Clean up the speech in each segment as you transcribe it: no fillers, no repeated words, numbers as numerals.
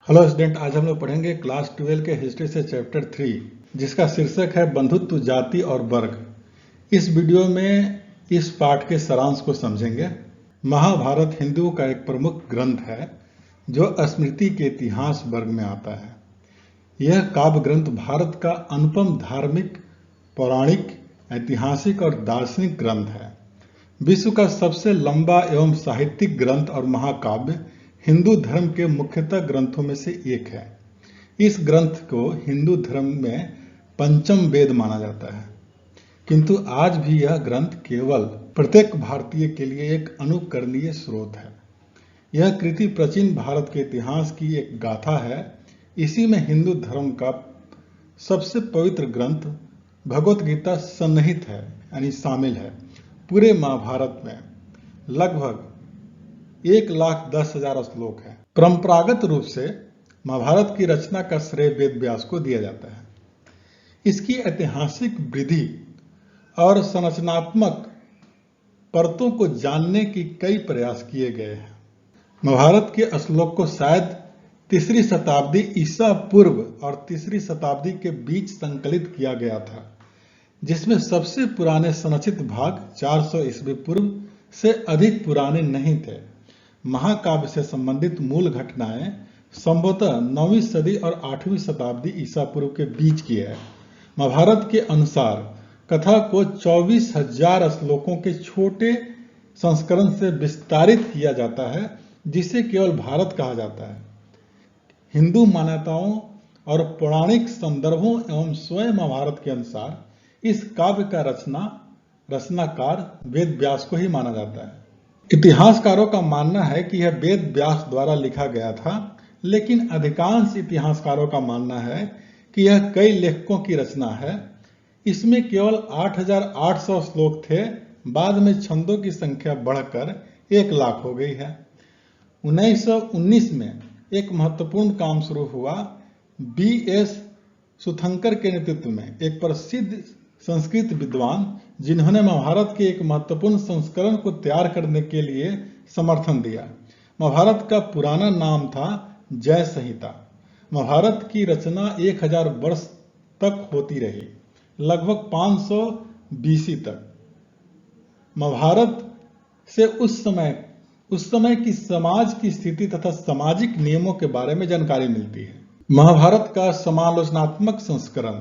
Hello student, आज हम लोग पढ़ेंगे क्लास 12 के हिस्ट्री से चैप्टर 3 जिसका शीर्षक है बंधुत्व, जाति और वर्ग। इस वीडियो में इस पाठ के सारांश को समझेंगे। महाभारत हिंदुओं का एक प्रमुख ग्रंथ है जो स्मृति के इतिहास वर्ग में आता है। यह काव्य ग्रंथ भारत का अनुपम धार्मिक, पौराणिक, ऐतिहासिक और दार्शनिक ग्रंथ है। विश्व का सबसे लंबा एवं साहित्यिक ग्रंथ और महाकाव्य हिंदू धर्म के मुख्यतः ग्रंथों में से एक है। इस ग्रंथ को हिंदू धर्म में पंचम वेद माना जाता है, किंतु आज भी यह ग्रंथ केवल प्रत्येक भारतीय के लिए एक अनुकरणीय स्रोत है। यह कृति प्राचीन भारत के इतिहास की एक गाथा है। इसी में हिंदू धर्म का सबसे पवित्र ग्रंथ भगवत गीता सन्निहित है, यानी शामिल है। पूरे महाभारत में लगभग 1,10,000 श्लोक है। परंपरागत रूप से महाभारत की रचना का श्रेय वेद व्यास को दिया जाता है। इसकी ऐतिहासिक वृद्धि और संरचनात्मक परतों को जानने की कई प्रयास किए गए हैं। महाभारत के श्लोक को शायद 3री शताब्दी ईसा पूर्व और 3री शताब्दी के बीच संकलित किया गया था, जिसमें सबसे पुराने संरचित भाग 400 ईस्वी पूर्व से अधिक पुराने नहीं थे। महाकाव्य से संबंधित मूल घटनाएं संभवतः 9वीं सदी और 8वीं शताब्दी ईसा पूर्व के बीच की है। महाभारत के अनुसार कथा को 24,000 श्लोकों के छोटे संस्करण से विस्तारित किया जाता है, जिसे केवल भारत कहा जाता है। हिंदू मान्यताओं और पौराणिक संदर्भों एवं स्वयं महाभारत के अनुसार इस काव्य का रचनाकार वेद व्यास को ही माना जाता है। इतिहासकारों का मानना है कि यह वेद व्यास द्वारा लिखा गया था, लेकिन अधिकांश इतिहासकारों का मानना है कि यह कई लेखकों की रचना है। इसमें केवल 8,800 श्लोक थे। बाद में छंदों की संख्या बढ़कर 1,00,000 हो गई है। 1919 में एक महत्वपूर्ण काम शुरू हुआ। B.S. सुथंकर के नेतृत्व में एक प्रसिद्ध संस्कृत विद्वान, जिन्होंने महाभारत के एक महत्वपूर्ण संस्करण को तैयार करने के लिए समर्थन दिया। महाभारत का पुराना नाम था जय संहिता। महाभारत की रचना 1000 वर्ष तक होती रही, लगभग 500 BC तक। महाभारत से उस समय की समाज की स्थिति तथा सामाजिक नियमों के बारे में जानकारी मिलती है। महाभारत का समालोचनात्मक संस्करण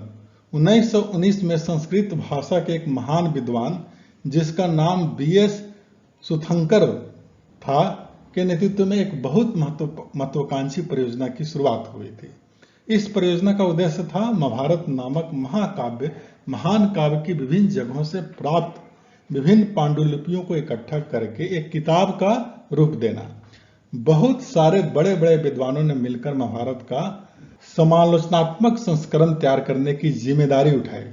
1919 में संस्कृत भाषा के एक महान विद्वान, जिसका नाम B.S. सुथंकर था, के नेतृत्व में एक बहुत महत्वाकांक्षी परियोजना की शुरुआत हुई थी। इस परियोजना का उद्देश्य था महाभारत नामक महान काव्य की विभिन्न जगहों से प्राप्त विभिन्न पांडुलिपियों को इकट्ठा करके एक किताब का रूप देना। बहुत सारे बड़े बड़े विद्वानों ने मिलकर महाभारत का समालोचनात्मक संस्करण तैयार करने की जिम्मेदारी उठाई।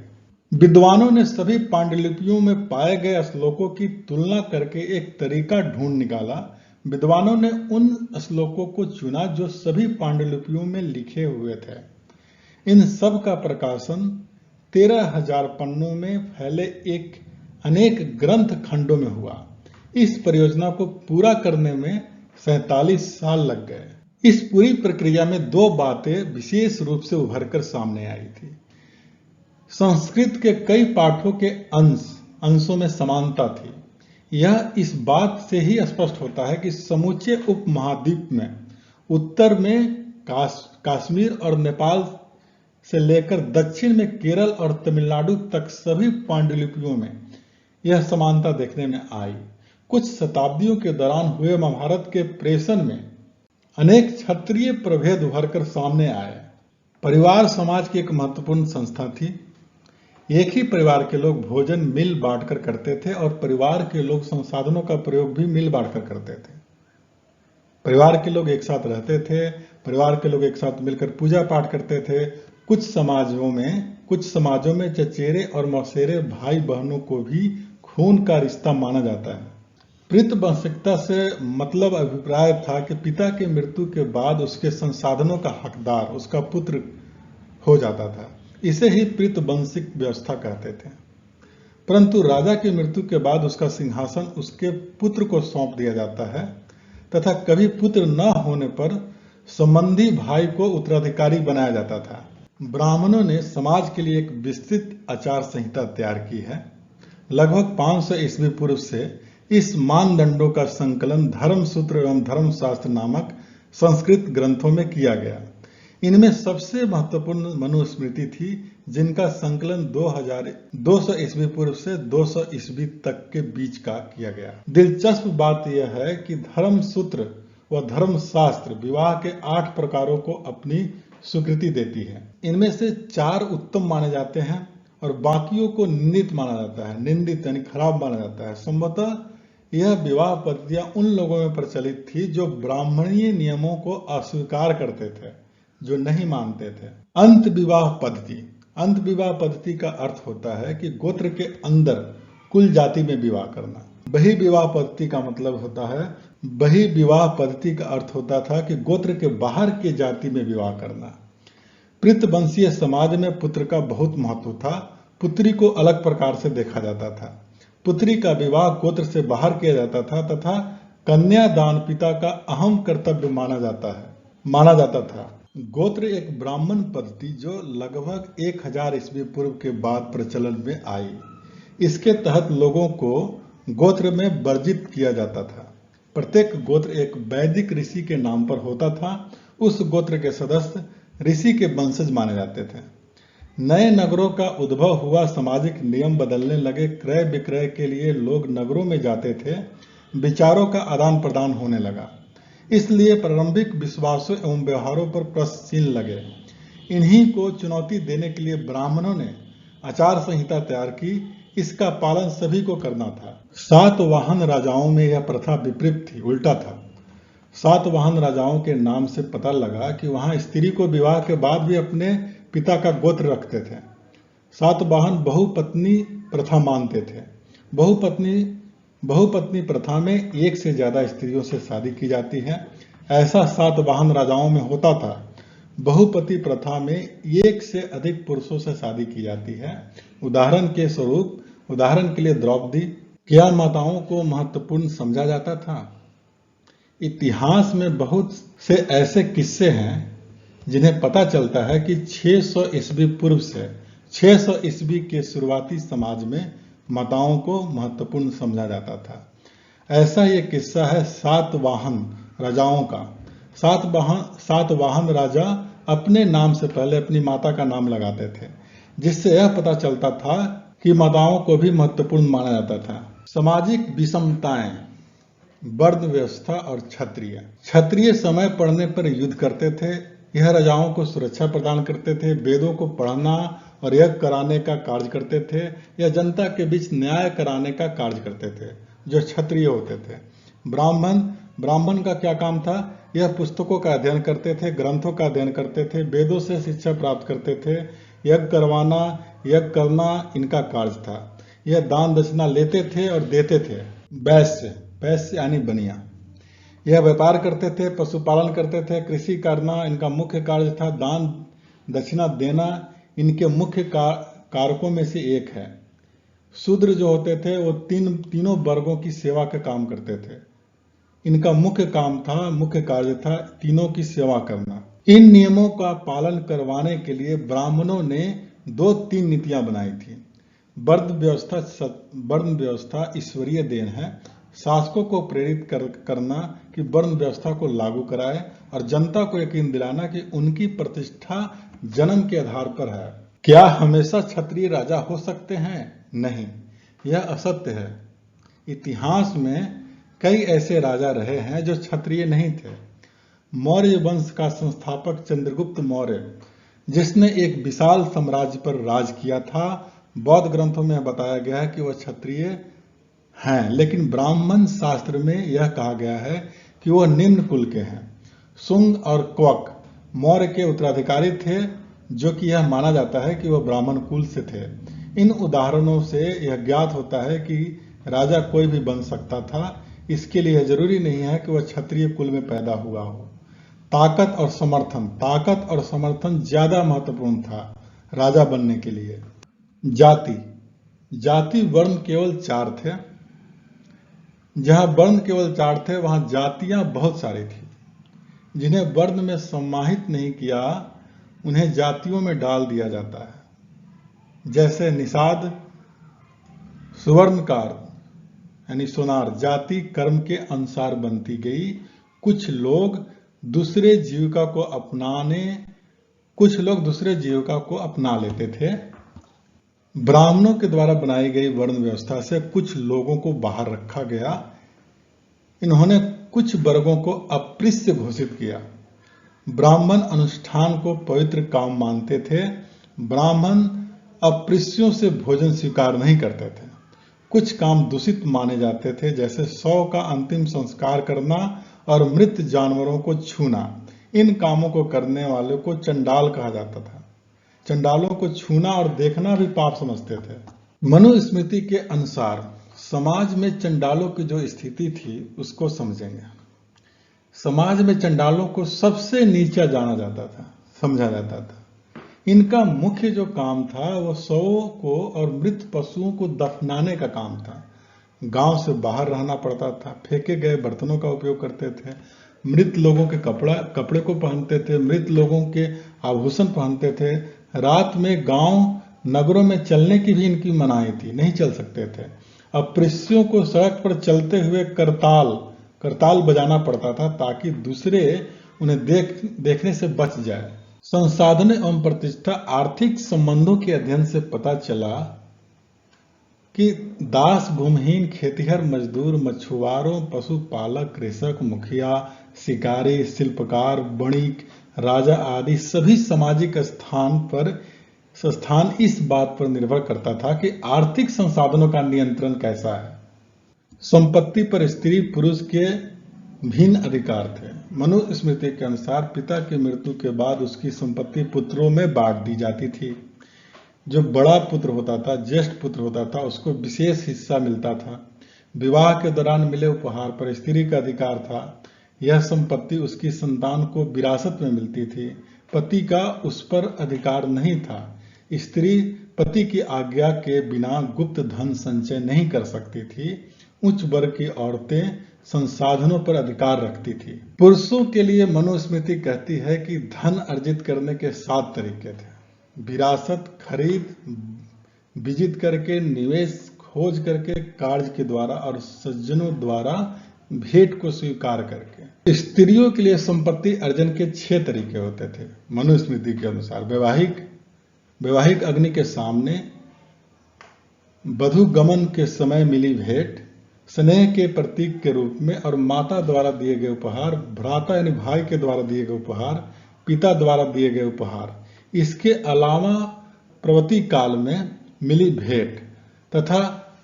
विद्वानों ने सभी पांडुलिपियों में पाए गए श्लोकों की तुलना करके एक तरीका ढूंढ निकाला। विद्वानों ने उन श्लोकों को चुना जो सभी पांडुलिपियों में लिखे हुए थे। इन सब का प्रकाशन 13,000 पन्नों में फैले अनेक ग्रंथ खंडों में हुआ। इस परियोजना को पूरा करने में 47 साल लग गए। इस पूरी प्रक्रिया में 2 बातें विशेष रूप से उभरकर सामने आई थी। संस्कृत के कई पाठों के अंशों में समानता थी। यह इस बात से ही स्पष्ट होता है कि समूचे उपमहाद्वीप में उत्तर में कश्मीर और नेपाल से लेकर दक्षिण में केरल और तमिलनाडु तक सभी पांडुलिपियों में यह समानता देखने में आई। कुछ शताब्दियों के दौरान हुए महाभारत के प्रेषण में अनेक क्षत्रिय प्रभेद उभरकर सामने आए। परिवार समाज की एक महत्वपूर्ण संस्था थी। एक ही परिवार के लोग भोजन मिल बांटकर करते थे और परिवार के लोग संसाधनों का प्रयोग भी मिल बांटकर करते थे। परिवार के लोग एक साथ रहते थे। परिवार के लोग एक साथ मिलकर पूजा पाठ करते थे। कुछ समाजों में चचेरे और मौसेरे भाई बहनों को भी खून का रिश्ता माना जाता है। पितृवंशिकता से मतलब अभिप्राय था कि पिता की मृत्यु के बाद उसके संसाधनों का हकदार उसका पुत्र हो जाता था। इसे ही पितृवंशिक व्यवस्था कहते थे। परंतु राजा की मृत्यु के बाद उसका सिंहासन उसके पुत्र को सौंप दिया जाता है तथा कभी पुत्र न होने पर संबंधी भाई को उत्तराधिकारी बनाया जाता था। ब्राह्मणों ने समाज के लिए एक विस्तृत आचार संहिता तैयार की है। लगभग 500 ईस्वी पूर्व से इस मानदंडों का संकलन धर्मसूत्र एवं धर्मशास्त्र नामक संस्कृत ग्रंथों में किया गया। इनमें सबसे महत्वपूर्ण मनुस्मृति थी, जिनका संकलन 2200 ईस्वी पूर्व से 200 ईस्वी तक के बीच का किया गया। दिलचस्प बात यह है कि धर्मसूत्र व धर्मशास्त्र विवाह के 8 प्रकारों को अपनी स्वीकृति देती है। इनमें से 4 उत्तम माने जाते हैं और बाकियों को निंदित माना जाता है, निंदित यानी खराब माना जाता है। संभवतः यह विवाह पद्धतियां उन लोगों में प्रचलित थी जो ब्राह्मणीय नियमों को अस्वीकार करते थे, जो नहीं मानते थे। अंत विवाह पद्धति का अर्थ होता है कि गोत्र के अंदर कुल जाति में विवाह करना। बहिर्विवाह पद्धति का मतलब होता है, बहिर्विवाह पद्धति का अर्थ होता था कि गोत्र के बाहर के जाति में विवाह करना। पितृवंशीय समाज में पुत्र का बहुत महत्व था। पुत्री को अलग प्रकार से देखा जाता था। पुत्री का विवाह गोत्र से बाहर किया जाता था तथा कन्यादान पिता का अहम कर्तव्य माना जाता था। गोत्र एक ब्राह्मण पद्धति जो लगभग 1000 ईस्वी पूर्व के बाद प्रचलन में आई। इसके तहत लोगों को गोत्र में वर्जित किया जाता था। प्रत्येक गोत्र एक वैदिक ऋषि के नाम पर होता था। उस गोत्र के सदस्य ऋषि के वंशज माने जाते थे। नए नगरों का उद्भव हुआ, सामाजिक नियम बदलने लगे, क्रय विक्रय के लिए लोग नगरों में जाते थे, विचारों का आदान प्रदान होने लगा। इसलिए प्रारंभिक विश्वासों एवं व्यवहारों पर प्रश्न चिन्ह लगे। इन्हीं को चुनौती देने के लिए ब्राह्मणों ने आचार संहिता तैयार की। इसका पालन सभी को करना था। सातवाहन राजाओं में यह प्रथा विपरीत थी, उल्टा था। सातवाहन राजाओं के नाम से पता लगा कि वहां स्त्री को विवाह के बाद भी अपने पिता का गोत्र रखते थे। सातवाहन बहुपत्नी प्रथा मानते थे। बहुपत्नी प्रथा में एक से ज्यादा स्त्रियों से शादी की जाती है। ऐसा सातवाहन राजाओं में होता था। बहुपति प्रथा में एक से अधिक पुरुषों से शादी की जाती है। उदाहरण के लिए द्रौपदी। क्या माताओं को महत्वपूर्ण समझा जाता था? इतिहास में बहुत से ऐसे किस्से हैं जिन्हें पता चलता है कि 600 ईस्वी पूर्व से 600 ईस्वी के शुरुआती समाज में माताओं को महत्वपूर्ण समझा जाता था। ऐसा ये किस्सा है सातवाहन राजाओं का। सातवाहन राजा अपने नाम से पहले अपनी माता का नाम लगाते थे, जिससे यह पता चलता था कि माताओं को भी महत्वपूर्ण माना जाता था। सामाजिक विषमताएं, वर्ण व्यवस्था और क्षत्रिय समय पड़ने पर युद्ध करते थे। यह राजाओं को सुरक्षा प्रदान करते थे। वेदों को पढ़ना और यज्ञ कराने का कार्य करते थे। यह जनता के बीच न्याय कराने का कार्य करते थे, जो क्षत्रिय होते थे। ब्राह्मण का क्या काम था? यह पुस्तकों का अध्ययन करते थे, ग्रंथों का अध्ययन करते थे, वेदों से शिक्षा प्राप्त करते थे। यज्ञ करना इनका कार्य था। यह दान दक्षिणा लेते थे और देते थे। वैश्य यानी बनिया। यह व्यापार करते थे, पशुपालन करते थे, कृषि करना इनका मुख्य कार्य था। दान दक्षिणा देना इनके मुख्य कारकों में से एक है। शूद्र जो होते थे वो तीनों वर्गों की सेवा का काम करते थे। इनका मुख्य कार्य था तीनों की सेवा करना। इन नियमों का पालन करवाने के लिए ब्राह्मणों ने 2-3 नीतियां बनाई थी। वर्ण व्यवस्था ईश्वरीय देन है। शासकों को प्रेरित करना कि वर्ण व्यवस्था को लागू कराए और जनता को यकीन दिलाना कि उनकी प्रतिष्ठा जन्म के आधार पर है। क्या हमेशा क्षत्रिय राजा हो सकते हैं? नहीं, यह असत्य है। इतिहास में कई ऐसे राजा रहे हैं जो क्षत्रिय नहीं थे। मौर्य वंश का संस्थापक चंद्रगुप्त मौर्य, जिसने एक विशाल साम्राज्य पर राज किया था, बौद्ध ग्रंथों में बताया गया है कि वह क्षत्रिय हैं, लेकिन ब्राह्मण शास्त्र में यह कहा गया है कि वह निम्न कुल के हैं। शुंग और क्वक मौर्य के उत्तराधिकारी थे, जो कि यह माना जाता है कि वह ब्राह्मण कुल से थे। इन उदाहरणों से यह ज्ञात होता है कि राजा कोई भी बन सकता था। इसके लिए जरूरी नहीं है कि वह क्षत्रिय कुल में पैदा हुआ हो। ताकत और समर्थन ज्यादा महत्वपूर्ण था राजा बनने के लिए। जाति वर्ण केवल 4 थे। जहां वर्ण केवल 4 थे, वहां जातियां बहुत सारी थी। जिन्हें वर्ण में समाहित नहीं किया उन्हें जातियों में डाल दिया जाता है। जैसे निषाद सुवर्णकार यानी सोनार जाति कर्म के अनुसार बनती गई। कुछ लोग दूसरे जीविका को अपना लेते थे। ब्राह्मणों के द्वारा बनाई गई वर्ण व्यवस्था से कुछ लोगों को बाहर रखा गया। इन्होंने कुछ वर्गों को अप्रिय घोषित किया। ब्राह्मण अनुष्ठान को पवित्र काम मानते थे। ब्राह्मण अप्रियों से भोजन स्वीकार नहीं करते थे। कुछ काम दूषित माने जाते थे, जैसे शव का अंतिम संस्कार करना और मृत जानवरों को छूना। इन कामों को करने वालों को चंडाल कहा जाता था। चंडालों को छूना और देखना भी पाप समझते थे। मनुस्मृति के अनुसार समाज में चंडालों की जो स्थिति थी उसको समझेंगे। समाज में चंडालों को सबसे नीचा समझा जाता था। इनका मुख्य जो काम था वो शवों को और मृत पशुओं को दफनाने का काम था। गांव से बाहर रहना पड़ता था। फेंके गए बर्तनों का उपयोग करते थे। मृत लोगों के कपड़े को पहनते थे। मृत लोगों के आभूषण पहनते थे। रात में गांव नगरों में चलने की भी इनकी मनाही थी, नहीं चल सकते थे। अप्रियों को सड़क पर चलते हुए करताल बजाना पड़ता था ताकि दूसरे उन्हें देखने से बच जाए। संसाधन एवं प्रतिष्ठा आर्थिक संबंधों के अध्ययन से पता चला कि दास भूमिहीन खेतिहर मजदूर मछुआरों पशुपालक कृषक मुखिया शिकारी शिल्पकार वणिक राजा आदि सभी सामाजिक स्थान इस बात पर निर्भर करता था कि आर्थिक संसाधनों का नियंत्रण कैसा है। संपत्ति पर स्त्री पुरुष के भिन्न अधिकार थे। मनुस्मृति के अनुसार पिता की मृत्यु के बाद उसकी संपत्ति पुत्रों में बांट दी जाती थी। जो बड़ा पुत्र होता था, ज्येष्ठ पुत्र होता था, उसको विशेष हिस्सा मिलता था। विवाह के दौरान मिले उपहार पर स्त्री का अधिकार था। यह संपत्ति उसकी संतान को विरासत में मिलती थी। पति का उस पर अधिकार नहीं था। स्त्री पति की आज्ञा के बिना गुप्त धन संचय नहीं कर सकती थी। उच्च वर्ग की औरतें संसाधनों पर अधिकार रखती थी। पुरुषों के लिए मनुस्मृति कहती है कि धन अर्जित करने के 7 तरीके थे। विरासत, खरीद, विजित करके, निवेश, खोज करके, कार्य के द्वारा और सज्जनों द्वारा भेंट को स्वीकार करके। स्त्रियों के लिए संपत्ति अर्जन के 6 तरीके होते थे। मनुस्मृति के अनुसार वैवाहिक अग्नि के सामने, वधु गमन के समय मिली भेंट, स्नेह के प्रतीक के रूप में और माता द्वारा दिए गए उपहार, भ्राता यानी भाई के द्वारा दिए गए उपहार, पिता द्वारा दिए गए उपहार। इसके अलावा प्रवृत्ति काल में मिली भेंट तथा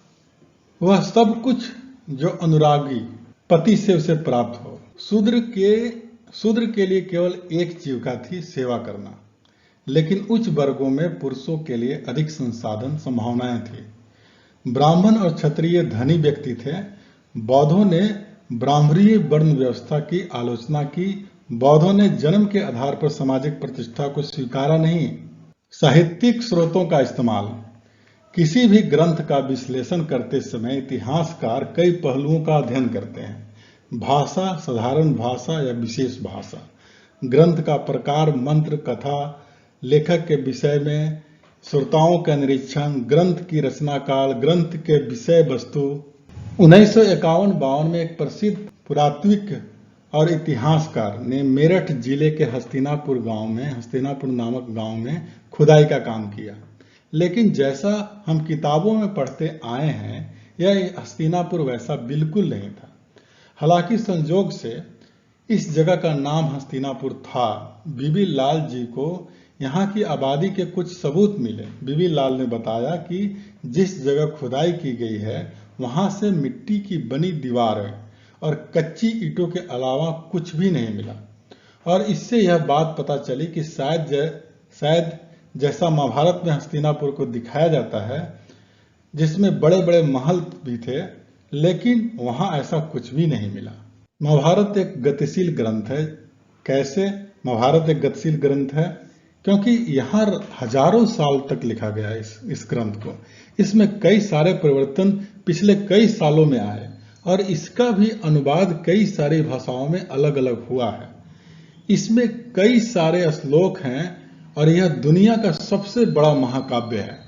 वह सब कुछ जो अनुरागी पति से उसे प्राप्त हो। शूद्र के लिए केवल एक जीविका थी, सेवा करना। लेकिन उच्च वर्गों में पुरुषों के लिए अधिक संसाधन संभावनाएं थी। ब्राह्मण और क्षत्रिय धनी व्यक्ति थे। बौद्धों ने ब्राह्मणीय वर्ण व्यवस्था की आलोचना की। बौद्धों ने जन्म के आधार पर सामाजिक प्रतिष्ठा को स्वीकारा नहीं। साहित्यिक स्रोतों का इस्तेमाल। किसी भी ग्रंथ का विश्लेषण करते समय इतिहासकार कई पहलुओं का अध्ययन करते हैं। भाषा, साधारण भाषा या विशेष भाषा, ग्रंथ का प्रकार, मंत्र, कथा, लेखक के विषय में श्रोताओं का निरीक्षण, ग्रंथ की रचना काल, ग्रंथ के विषय वस्तु। 1951-52 में एक प्रसिद्ध पुरातात्विक और इतिहासकार ने मेरठ जिले के हस्तिनापुर नामक गांव में खुदाई का काम किया। लेकिन जैसा हम किताबों में पढ़ते आए हैं, यह हस्तिनापुर वैसा बिल्कुल नहीं था। हालांकि संजोग से इस जगह का नाम हस्तिनापुर था। बीबी लाल जी को यहाँ की आबादी के कुछ सबूत मिले। बीबी लाल ने बताया कि जिस जगह खुदाई की गई है वहां से मिट्टी की बनी दीवार है और कच्ची ईंटों के अलावा कुछ भी नहीं मिला। और इससे यह बात पता चली कि शायद जैसा महाभारत में हस्तिनापुर को दिखाया जाता है, जिसमें बड़े बड़े महल भी थे, लेकिन वहां ऐसा कुछ भी नहीं मिला। महाभारत एक गतिशील ग्रंथ है। कैसे महाभारत एक गतिशील ग्रंथ है? क्योंकि यहाँ हजारों साल तक लिखा गया है इस ग्रंथ को। इसमें कई सारे परिवर्तन पिछले कई सालों में आए और इसका भी अनुवाद कई सारी भाषाओं में अलग अलग हुआ है। इसमें कई सारे श्लोक हैं और यह दुनिया का सबसे बड़ा महाकाव्य है।